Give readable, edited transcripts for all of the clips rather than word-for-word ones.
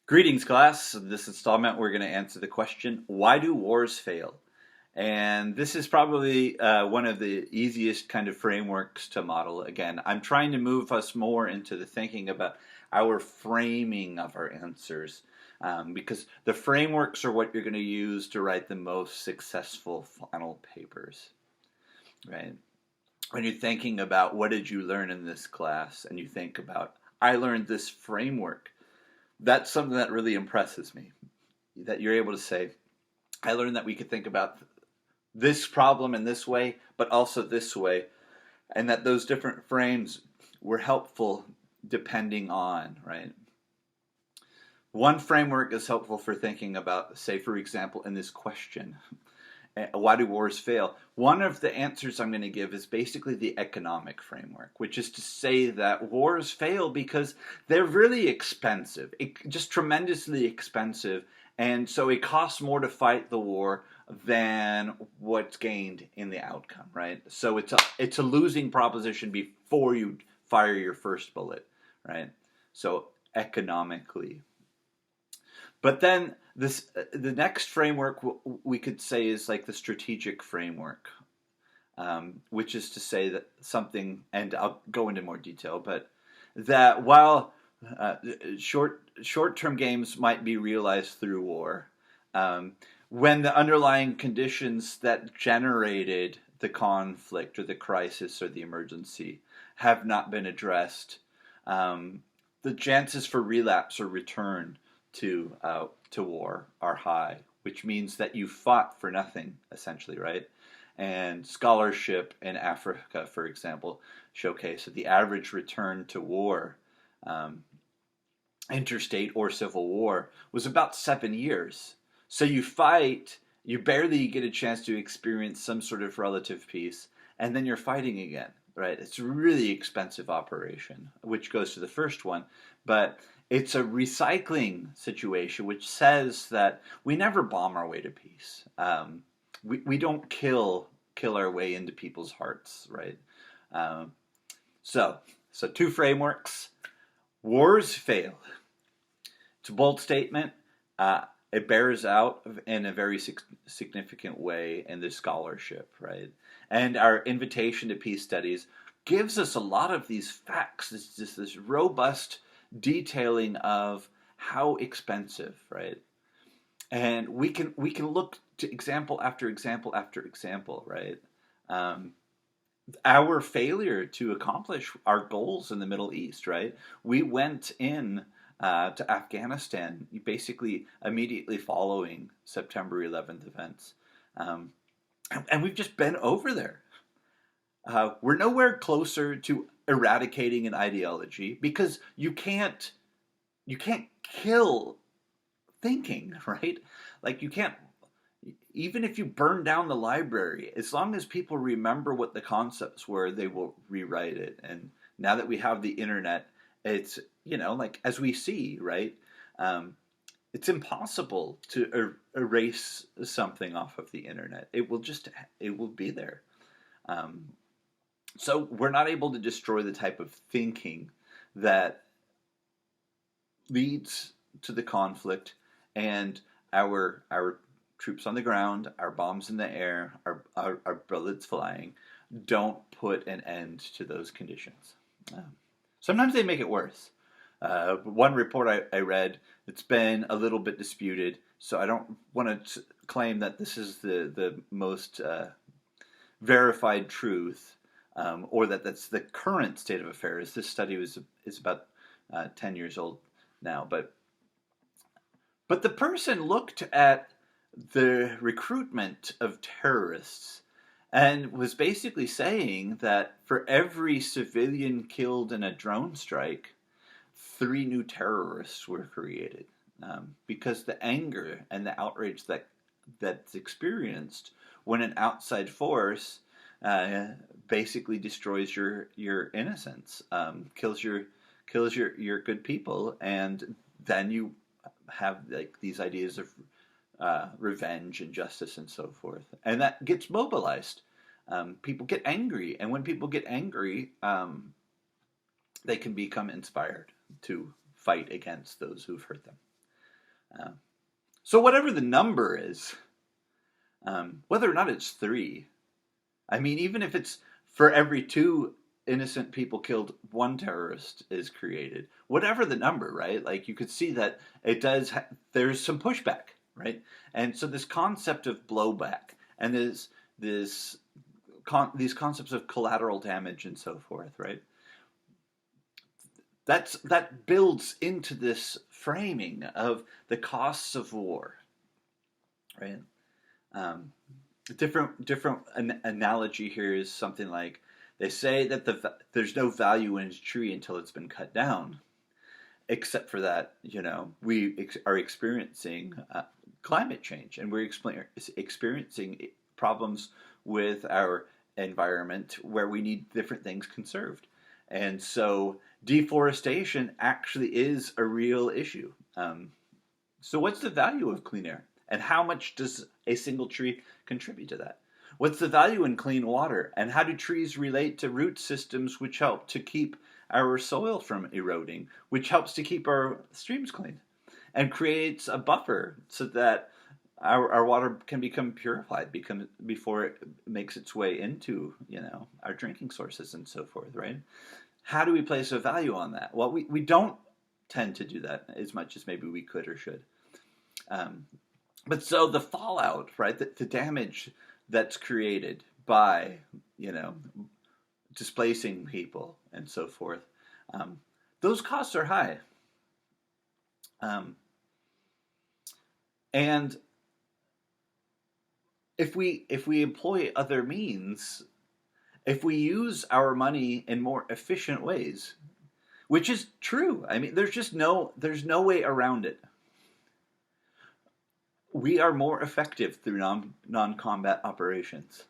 Greetings, class. In this installment, we're going to answer the question, why do wars fail? And this is probably one of the easiest kind of frameworks to model. Again, I'm trying to move us more into the thinking about our framing of our answers, because the frameworks are what you're going to use to write the most successful final papers, right? When you're thinking about what did you learn in this class, and you think about, I learned this framework, that's something that really impresses me. That you're able to say, I learned that we could think about this problem in this way, but also this way, and that those different frames were helpful depending on, right? One framework is helpful for thinking about, say, for example, in this question, why do wars fail? One of the answers I'm going to give is basically the economic framework, which is to say that wars fail because they're really expensive, just tremendously expensive, and so it costs more to fight the war than what's gained in the outcome, right? So it's a losing proposition before you fire your first bullet, right? So economically. But then the next framework we could say is like the strategic framework, which is to say that something, and I'll go into more detail, but that while uh, short-term gains might be realized through war, when the underlying conditions that generated the conflict or the crisis or the emergency have not been addressed, the chances for relapse or return to war are high, which means that you fought for nothing, essentially, right? And scholarship in Africa, for example, showcase that the average return to war, um, interstate or civil war, was about 7 years. So you fight, you barely get a chance to experience some sort of relative peace, and then you're fighting again, right? It's a really expensive operation, which goes to the first one, but it's a recycling situation, which says that we never bomb our way to peace. We don't kill our way into people's hearts, right? Um, so two frameworks. Wars fail. It's a bold statement. It bears out in a very significant way in the scholarship, right? And our invitation to peace studies gives us a lot of these facts, this robust detailing of how expensive, right? And we can look to example after example after example, right? Um, our failure to accomplish our goals in the Middle East, right? We went in to Afghanistan basically immediately following September 11th events. Um, and we've just been over there. We're nowhere closer to eradicating an ideology because you can't kill thinking, right? Like you can't, even if you burn down the library, as long as people remember what the concepts were, they will rewrite it. And now that we have the internet, it's, like as we see, right? Um, it's impossible to erase something off of the internet. It will be there. Um, so we're not able to destroy the type of thinking that leads to the conflict, and our troops on the ground, our bombs in the air, our bullets flying, don't put an end to those conditions. Sometimes they make it worse. One report I read, it's been a little bit disputed, so I don't want to claim that this is the most verified truth, or that that's the current state of affairs. This study is about 10 years old now, but the person looked at the recruitment of terrorists and was basically saying that for every civilian killed in a drone strike, 3 new terrorists were created, because the anger and the outrage that's experienced when an outside force uh, basically destroys your innocence, kills your good people, and then you have like these ideas of revenge and justice and so forth, and that gets mobilized. People get angry, and when people get angry, they can become inspired to fight against those who've hurt them. Uh, so whatever the number is, whether or not it's 3, I mean, even if it's for every 2 innocent people killed, 1 terrorist is created. Whatever the number, right? Like you could see that it does. There's some pushback, right? And so this concept of blowback and these concepts of collateral damage and so forth, right? That builds into this framing of the costs of war, right? Um, different analogy here is something like they say that there's no value in a tree until it's been cut down, except for that we are experiencing climate change, and we're experiencing problems with our environment where we need different things conserved, and so deforestation actually is a real issue. So what's the value of clean air? And how much does a single tree contribute to that? What's the value in clean water? And how do trees relate to root systems which help to keep our soil from eroding, which helps to keep our streams clean and creates a buffer so that our water can become purified before it makes its way into our drinking sources and so forth, right? How do we place a value on that? Well, we don't tend to do that as much as maybe we could or should. But so the fallout, right, the damage that's created by, displacing people and so forth, those costs are high. And if we employ other means, if we use our money in more efficient ways, which is true, I mean, there's no way around it. We are more effective through non-combat operations.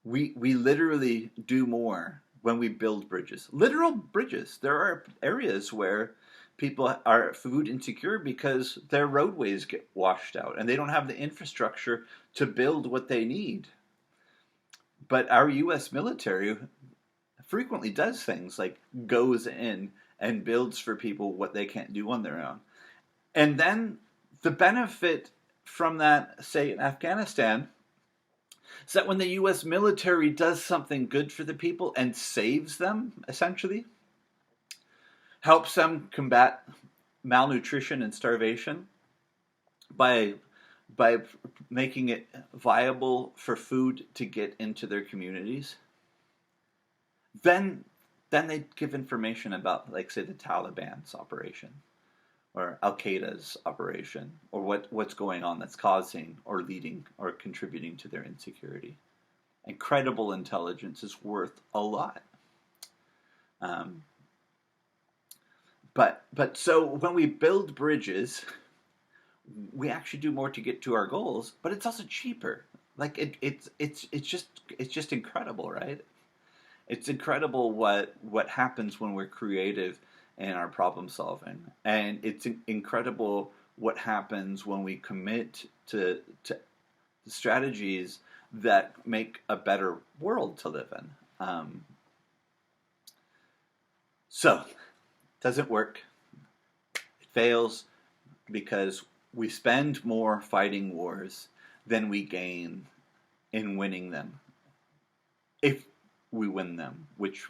We literally do more when we build bridges. Literal bridges. There are areas where people are food insecure because their roadways get washed out and they don't have the infrastructure to build what they need. But our U.S. military frequently does things like goes in and builds for people what they can't do on their own. And then the benefit from that, say in Afghanistan, is that when the U.S. military does something good for the people and saves them, essentially, helps them combat malnutrition and starvation by making it viable for food to get into their communities, then they give information about, like, say, the Taliban's operation or Al-Qaeda's operation, or what's going on that's causing or leading or contributing to their insecurity. And credible intelligence is worth a lot. But so when we build bridges, we actually do more to get to our goals, but it's also cheaper. Like it's just incredible, right? It's incredible what happens when we're creative in our problem solving, and it's incredible what happens when we commit to strategies that make a better world to live in. So, doesn't work. It fails because we spend more fighting wars than we gain in winning them. If we win them, which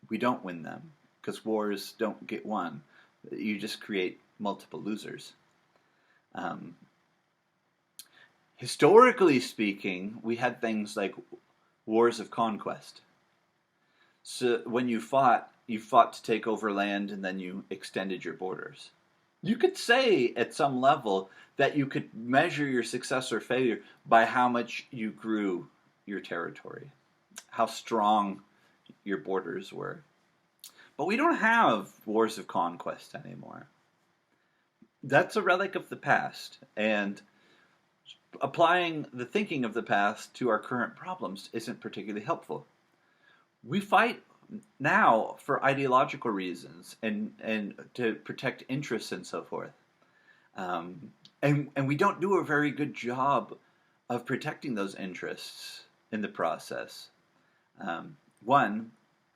we don't win them, because wars don't get won. You just create multiple losers. Historically speaking, we had things like wars of conquest. So when you fought to take over land and then you extended your borders. You could say at some level that you could measure your success or failure by how much you grew your territory, how strong your borders were. But we don't have wars of conquest anymore. That's a relic of the past, and applying the thinking of the past to our current problems isn't particularly helpful. We fight now for ideological reasons and to protect interests and so forth. And we don't do a very good job of protecting those interests in the process.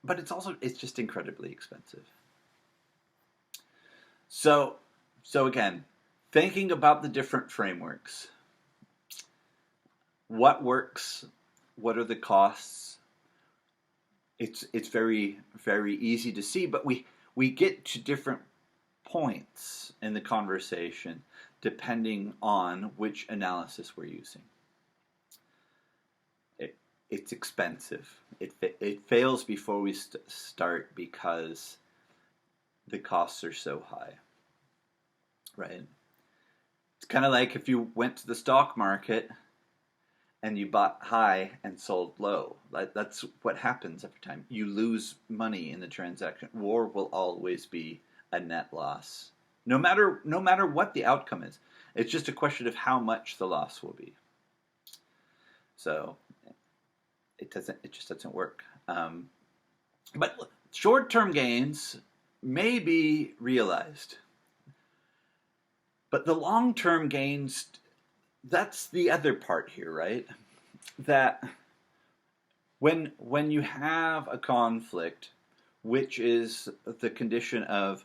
But it's just incredibly expensive. So So again, thinking about the different frameworks. What works? What are the costs? It's very, very easy to see, but we get to different points in the conversation depending on which analysis we're using. It's expensive. It fails before we start because the costs are so high, right? It's kind of like if you went to the stock market and you bought high and sold low. That's what happens every time. You lose money in the transaction. War will always be a net loss, no matter what the outcome is. It's just a question of how much the loss will be. So it just doesn't work. But short-term gains may be realized, but the long-term gains, that's the other part here, right? That when you have a conflict, which is the condition of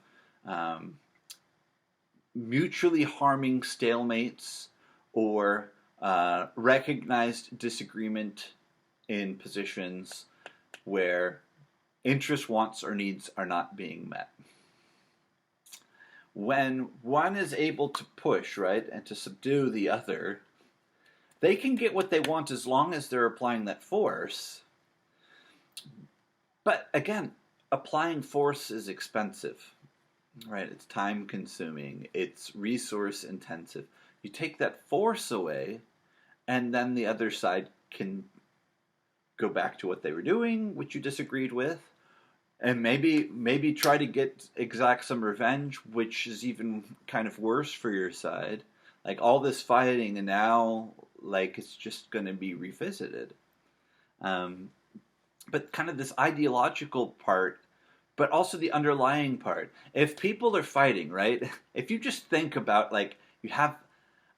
mutually harming stalemates or recognized disagreement in positions where interest, wants, or needs are not being met. When one is able to push, right, and to subdue the other, they can get what they want as long as they're applying that force. But again, applying force is expensive, right? It's time consuming, it's resource intensive. You take that force away, and then the other side can go back to what they were doing, which you disagreed with, and maybe try to exact some revenge, which is even kind of worse for your side. Like all this fighting, and now like it's just going to be revisited. But kind of this ideological part, but also the underlying part. If people are fighting, right? If you just think about like you have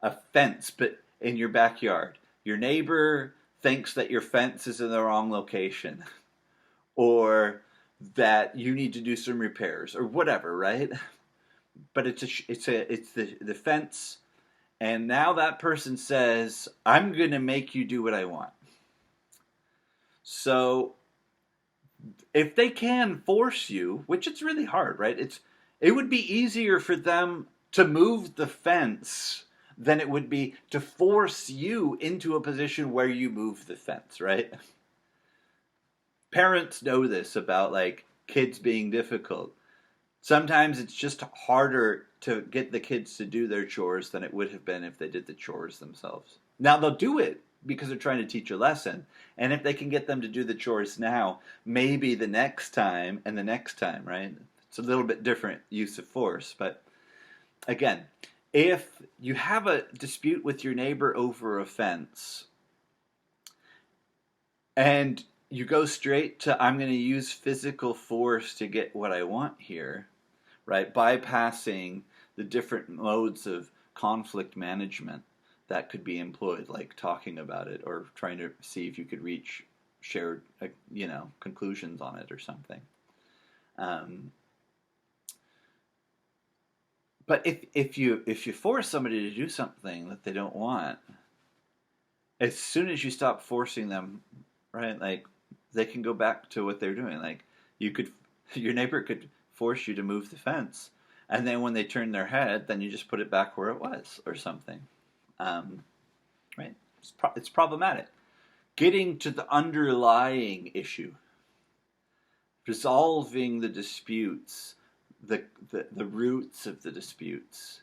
a fence, but in your backyard, your neighbor thinks that your fence is in the wrong location, or that you need to do some repairs, or whatever, right? But it's the fence, and now that person says, "I'm going to make you do what I want." So if they can force you, which it's really hard, right? It would be easier for them to move the fence than it would be to force you into a position where you move the fence, right? Parents know this about like kids being difficult. Sometimes it's just harder to get the kids to do their chores than it would have been if they did the chores themselves. Now they'll do it because they're trying to teach a lesson. And if they can get them to do the chores now, maybe the next time and the next time, right? It's a little bit different use of force. But again, if you have a dispute with your neighbor over a fence, and you go straight to, I'm going to use physical force to get what I want here, right? Bypassing the different modes of conflict management that could be employed, like talking about it or trying to see if you could reach shared, conclusions on it or something. But if you force somebody to do something that they don't want, as soon as you stop forcing them, right, like they can go back to what they're doing. Like your neighbor could force you to move the fence, and then when they turn their head, then you just put it back where it was or something. Right? It's problematic. Getting to the underlying issue, resolving the disputes, the roots of the disputes,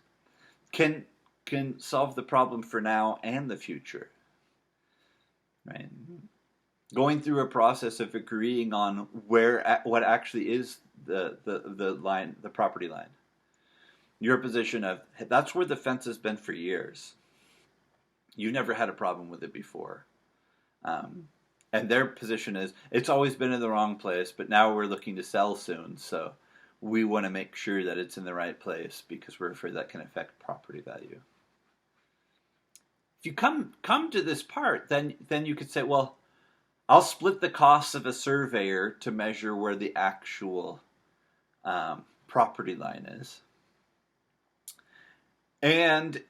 can solve the problem for now and the future. Right? Going through a process of agreeing on what actually is the line, the property line. Your position of that's where the fence has been for years. You never had a problem with it before. And their position is it's always been in the wrong place, but now we're looking to sell soon, so we want to make sure that it's in the right place because we're afraid that can affect property value. If you come to this part, then you could say, well, I'll split the costs of a surveyor to measure where the actual property line is. And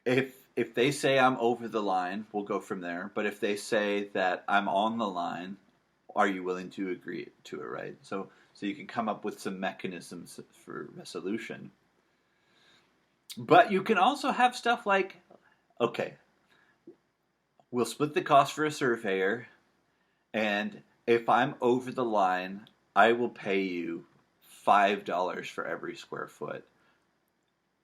if they say I'm over the line, we'll go from there. But if they say that I'm on the line, are you willing to agree to it, right? So you can come up with some mechanisms for resolution. But you can also have stuff like, okay, we'll split the cost for a surveyor, and if I'm over the line, I will pay you $5 for every square foot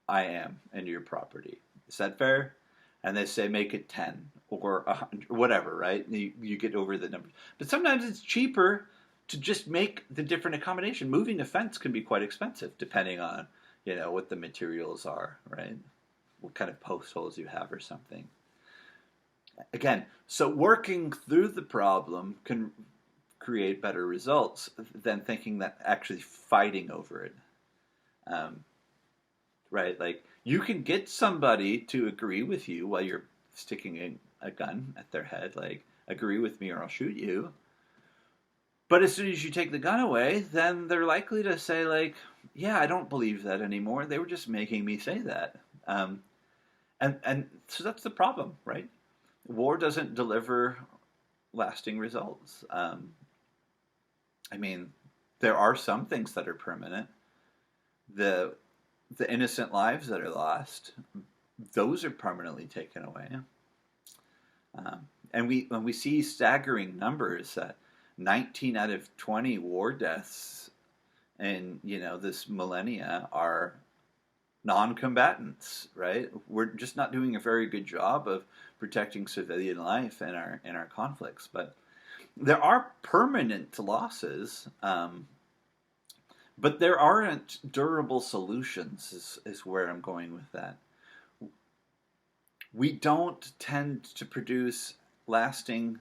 I am in your property. Is that fair? And they say make it 10 or 100, whatever, right? You get over the numbers. But sometimes it's cheaper to just make the different accommodation. Moving a fence can be quite expensive depending on, what the materials are, right? What kind of post holes you have or something. Again, so working through the problem can create better results than thinking that actually fighting over it. Um, right? Like you can get somebody to agree with you while you're sticking a gun at their head, like agree with me or I'll shoot you. But as soon as you take the gun away, then they're likely to say like, yeah, I don't believe that anymore. They were just making me say that. And so that's the problem, right? War doesn't deliver lasting results. I mean, there are some things that are permanent. The innocent lives that are lost, those are permanently taken away. And when we see staggering numbers that 19 out of 20 war deaths in this millennia are non-combatants, right? We're just not doing a very good job of protecting civilian life in our conflicts. But there are permanent losses, but there aren't durable solutions. Is where I'm going with that. We don't tend to produce lasting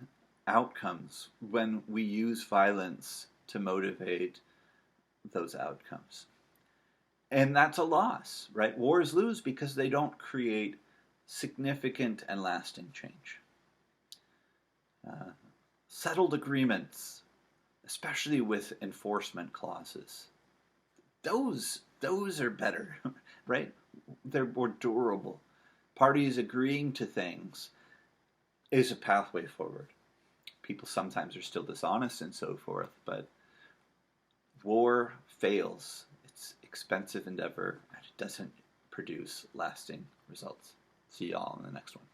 outcomes when we use violence to motivate those outcomes. And that's a loss, right? Wars lose because they don't create significant and lasting change. Settled agreements, especially with enforcement clauses, those are better, right? They're more durable. Parties agreeing to things is a pathway forward. People sometimes are still dishonest and so forth, but war fails. It's expensive endeavor and it doesn't produce lasting results. See y'all in the next one.